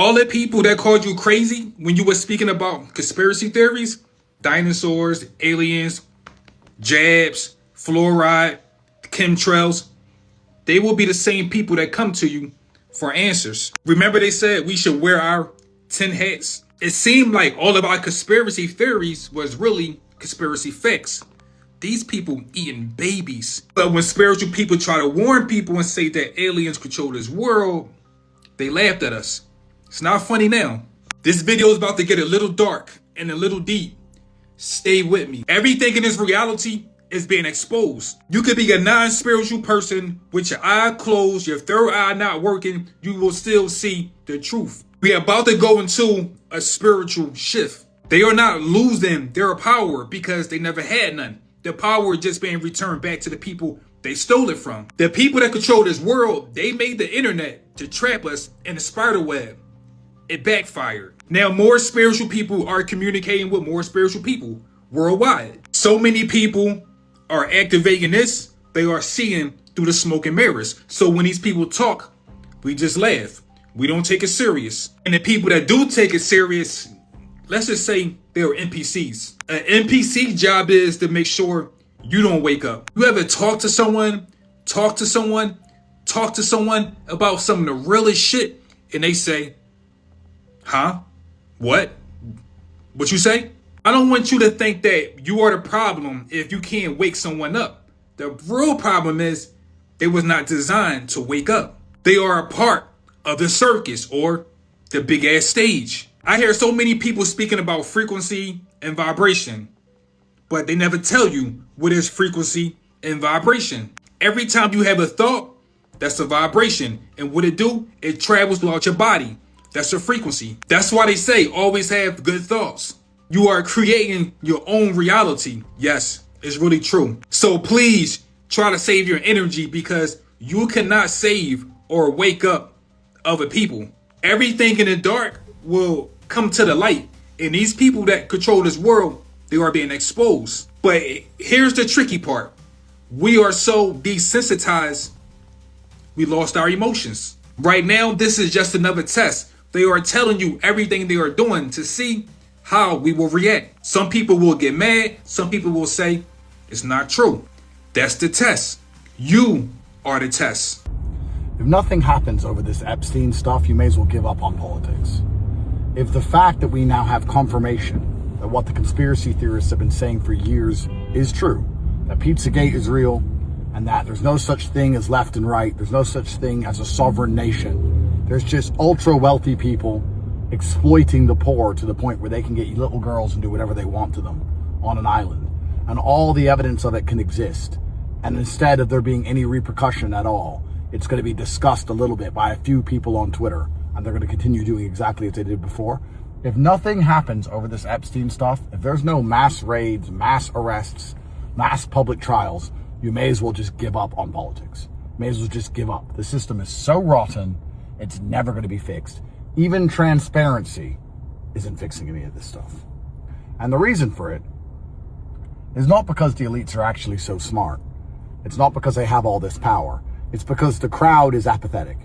all the people that called you crazy when you were speaking about conspiracy theories, dinosaurs, aliens, jabs, fluoride, chemtrails, they will be the same people that come to you for answers. Remember they said we should wear our 10 hats? It seemed like all of our conspiracy theories was really conspiracy facts. These people eating babies. But when spiritual people try to warn people and say that aliens control this world, they laughed at us. It's not funny now. This video is about to get a little dark and a little deep. Stay with me. Everything in this reality is being exposed. You could be a non-spiritual person with your eye closed, your third eye not working, you will still see the truth. We are about to go into a spiritual shift. They are not losing their power because they never had none. The power is just being returned back to the people they stole it from. The people that control this world, they made the internet to trap us in the spider web. It backfired. Now more spiritual people are communicating with more spiritual people worldwide. So many people are activating this, they are seeing through the smoke and mirrors. So when these people talk, we just laugh. We don't take it serious. And the people that do take it serious, let's just say they're NPCs. An NPC job is to make sure you don't wake up. You ever talk to someone about some of the realest shit, and they say, huh? What? What you say? I don't want you to think that you are the problem if you can't wake someone up. The real problem is they was not designed to wake up. They are a part of the circus or the big ass stage. I hear so many people speaking about frequency and vibration, but they never tell you what is frequency and vibration. Every time you have a thought, that's a vibration. And what it do, it travels throughout your body. That's a frequency. That's why they say always have good thoughts. You are creating your own reality. Yes, it's really true. So please try to save your energy because you cannot save or wake up other people. Everything in the dark will come to the light. And these people that control this world, they are being exposed. But here's the tricky part. We are so desensitized, we lost our emotions. Right now, this is just another test. They are telling you everything they are doing to see how we will react. Some people will get mad. Some people will say, it's not true. That's the test. You are the test. If nothing happens over this Epstein stuff, you may as well give up on politics. If the fact that we now have confirmation that what the conspiracy theorists have been saying for years is true, that Pizzagate is real, and that there's no such thing as left and right, there's no such thing as a sovereign nation, there's just ultra wealthy people exploiting the poor to the point where they can get little girls and do whatever they want to them on an island, and all the evidence of it can exist, and instead of there being any repercussion at all, it's going to be discussed a little bit by a few people on Twitter, and they're going to continue doing exactly as they did before. If nothing happens over this Epstein stuff, if there's no mass raids, mass arrests, mass public trials, you may as well just give up on politics. May as well just give up. The system is so rotten, it's never going to be fixed. Even transparency isn't fixing any of this stuff. And the reason for it is not because the elites are actually so smart. It's not because they have all this power. It's because the crowd is apathetic.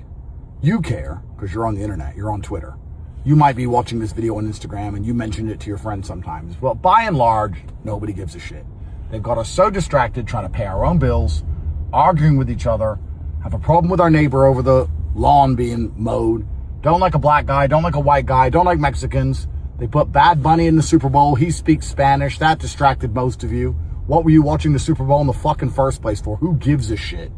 You care because you're on the internet, you're on Twitter. You might be watching this video on Instagram and you mentioned it to your friends sometimes. Well, by and large, nobody gives a shit. They've got us so distracted trying to pay our own bills, arguing with each other, have a problem with our neighbor over the lawn being mowed, don't like a black guy, don't like a white guy, don't like Mexicans. They put Bad Bunny in the Super Bowl. He speaks Spanish. That distracted most of you. What were you watching the Super Bowl in the fucking first place for? Who gives a shit?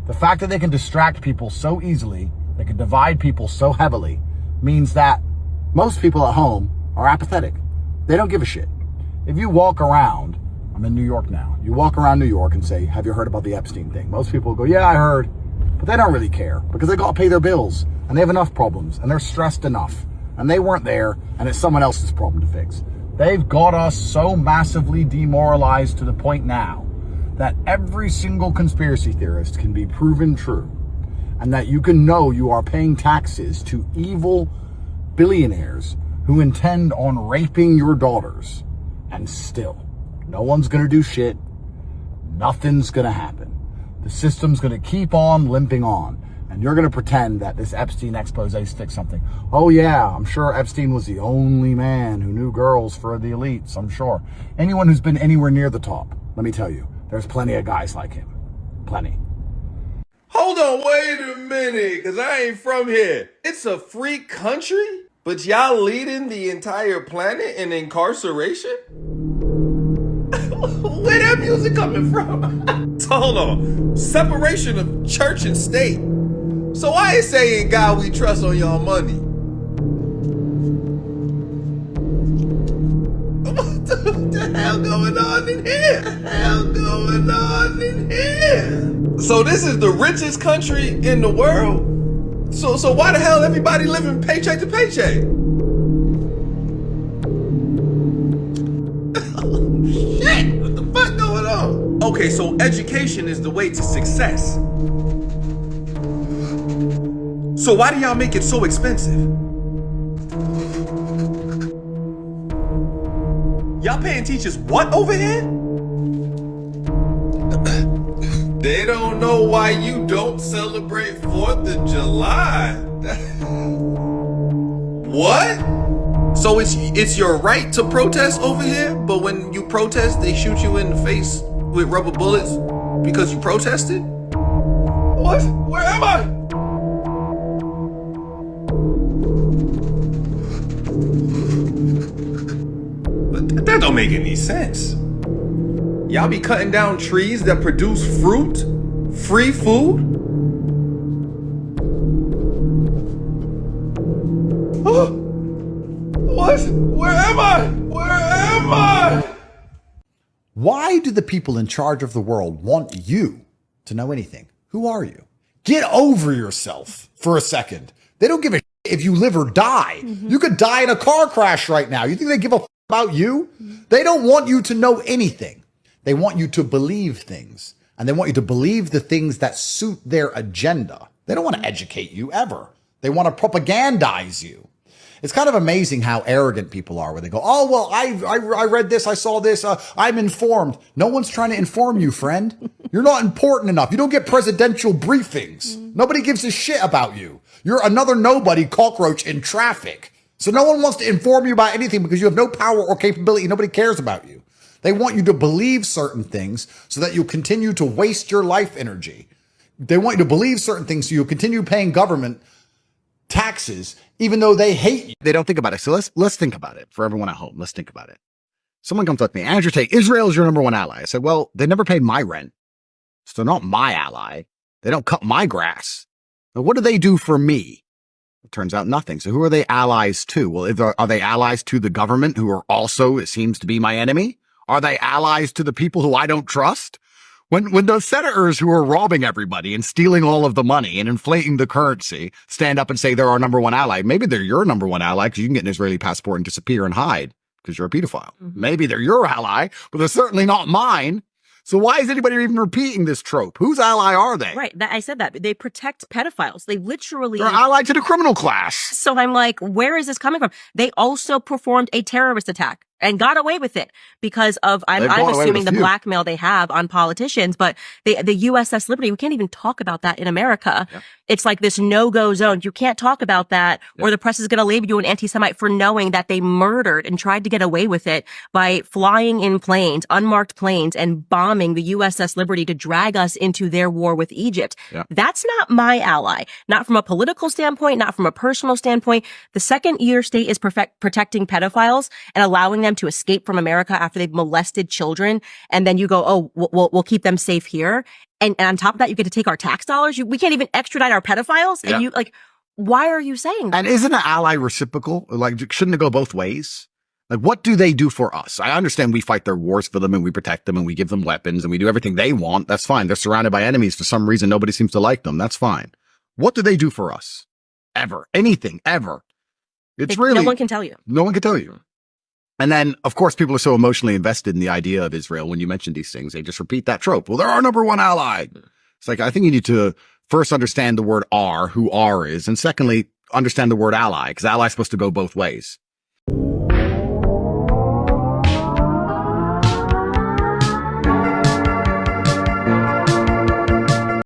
The fact that they can distract people so easily, they can divide people so heavily, means that most people at home are apathetic. They don't give a shit. If you walk around, I'm in New York now, you walk around New York and say, have you heard about the Epstein thing? Most people go, yeah, I heard. But they don't really care because they got to pay their bills and they have enough problems and they're stressed enough and they weren't there and it's someone else's problem to fix. They've got us so massively demoralized to the point now that every single conspiracy theorist can be proven true, and that you can know you are paying taxes to evil billionaires who intend on raping your daughters, and still no one's gonna do shit. Nothing's gonna happen. The system's gonna keep on limping on. And you're going to pretend that this Epstein expose sticks something. Oh yeah, I'm sure Epstein was the only man who knew girls for the elites, I'm sure. Anyone who's been anywhere near the top, let me tell you, there's plenty of guys like him. Plenty. Hold on, wait a minute, because I ain't from here. It's a free country, but y'all leading the entire planet in incarceration? Where that music coming from? So hold on, separation of church and state. So why is saying God we trust on your money? What the hell going on in here? What the hell going on in here? So this is the richest country in the world? So why the hell everybody living paycheck to paycheck? Oh shit, what the fuck going on? Okay, so education is the way to success. So why do y'all make it so expensive? Y'all paying teachers what over here? They don't know why you don't celebrate 4th of July. What? So it's your right to protest over here, but when you protest, they shoot you in the face with rubber bullets because you protested? What? Where am I? That don't make any sense. Y'all be cutting down trees that produce fruit? Free food? Oh, what? Where am I? Where am I? Why do the people in charge of the world want you to know anything? Who are you? Get over yourself for a second. They don't give a if you live or die. You could die in a car crash right now. You think they give a about you? They don't want you to know anything. They want you to believe things, and they want you to believe the things that suit their agenda. They don't want to educate you ever. They want to propagandize you. It's kind of amazing how arrogant people are, where they go, oh, well, I read this, I saw this, I'm informed. No one's trying to inform you, friend. You're not important enough. You don't get presidential briefings. Nobody gives a shit about you. You're another nobody cockroach in traffic. So no one wants to inform you about anything because you have no power or capability. Nobody cares about you. They want you to believe certain things so that you'll continue to waste your life energy. They want you to believe certain things so you'll continue paying government taxes, even though they hate you. They don't think about it. So let's think about it for everyone at home. Let's think about it. Someone comes up to me, Andrew Tate, Israel is your number one ally. I said, well, they never pay my rent. So they're not my ally. They don't cut my grass. Now, what do they do for me? It turns out nothing. So who are they allies to? Well, are they allies to the government, who are also, it seems to be, my enemy? Are they allies to the people who I don't trust? When those senators who are robbing everybody and stealing all of the money and inflating the currency stand up and say they're our number one ally, maybe they're your number one ally because you can get an Israeli passport and disappear and hide because you're a pedophile. Maybe they're your ally, but they're certainly not mine. So why is anybody even repeating this trope? Whose ally are they? Right. I said that. They protect pedophiles. They literally... They're allied to the criminal class. So I'm like, where is this coming from? They also performed a terrorist attack and got away with it because of, I'm assuming, the blackmail they have on politicians. But the USS Liberty, we can't even talk about that in America. Yep. It's like this no-go zone. You can't talk about that, or the press is going to label you an anti-Semite for knowing that they murdered and tried to get away with it by flying in planes, unmarked planes, and bombing the USS Liberty to drag us into their war with Egypt. Yep. That's not my ally. Not from a political standpoint, not from a personal standpoint. The second your state is protecting pedophiles and allowing them to escape from America after they've molested children, and then you go, oh, we'll keep them safe here. And on top of that, you get to take our tax dollars. We can't even extradite our pedophiles. Yeah. And you why are you saying that? And isn't an ally reciprocal? Like, shouldn't it go both ways? Like, what do they do for us? I understand we fight their wars for them and we protect them and we give them weapons and we do everything they want. That's fine. They're surrounded by enemies. For some reason, nobody seems to like them. That's fine. What do they do for us? Ever. Anything. Ever. It's really... No one can tell you. No one can tell you. And then, of course, people are so emotionally invested in the idea of Israel. When you mention these things, they just repeat that trope. Well, they're our number one ally. It's like, I think you need to first understand the word "are," who "are" is. And secondly, understand the word ally, because ally is supposed to go both ways.